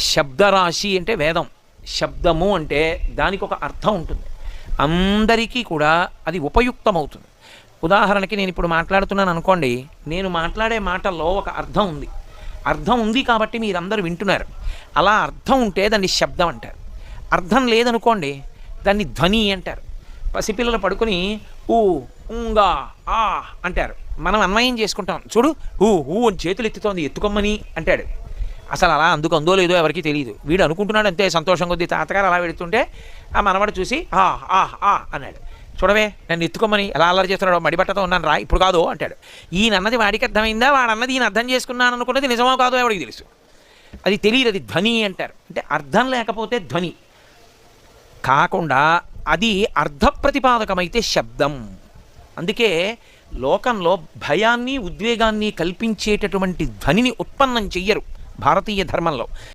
శబ్దరాశి అంటే వేదం, శబ్దము అంటే దానికి ఒక అర్థం ఉంటుంది, అందరికీ కూడా అది ఉపయుక్తమవుతుంది. ఉదాహరణకి నేను ఇప్పుడు మాట్లాడుతున్నాను అనుకోండి, నేను మాట్లాడే మాటల్లో ఒక అర్థం ఉంది, అర్థం ఉంది కాబట్టి మీరందరూ వింటున్నారు. అలా అర్థం ఉంటే దాన్ని శబ్దం అంటారు. అర్థం లేదనుకోండి దాన్ని ధ్వని అంటారు. పసిపిల్లలు పడుకొని ఊ ఉంగా ఆ అంటారు, మనం అన్వయం చేసుకుంటాం. చూడు ఊ అని చేతులు ఎత్తుతోంది, ఎత్తుకొమ్మని అంటాడు. అసలు అలా అందుకు అందో లేదో ఎవరికి తెలియదు, వీడు అనుకుంటున్నాడు అంతే. సంతోషం కొద్దీ తాతగారు అలా పెడుతుంటే ఆ మనవడు చూసి అన్నాడు. చూడవే నన్ను ఎత్తుకోమని ఎలా అల్లరి చేస్తున్నాడో, మడిబట్టతో ఉన్నాను రా ఇప్పుడు కాదు అంటాడు. ఈయనన్నది వాడికి అర్థమైందా, వాడన్నది ఈయన అర్థం చేసుకున్నాను అనుకున్నది నిజమో కాదో ఎవడికి తెలుసు, అది తెలియదు. అది ధ్వని అంటారు. అంటే అర్థం లేకపోతే ధ్వని కాకుండా అది అర్థ ప్రతిపాదకమైతే శబ్దం. అందుకే లోకంలో భయాన్ని ఉద్వేగాన్ని కల్పించేటటువంటి ధ్వనిని ఉత్పన్నం చెయ్యరు భారతీయ ధర్మంలో.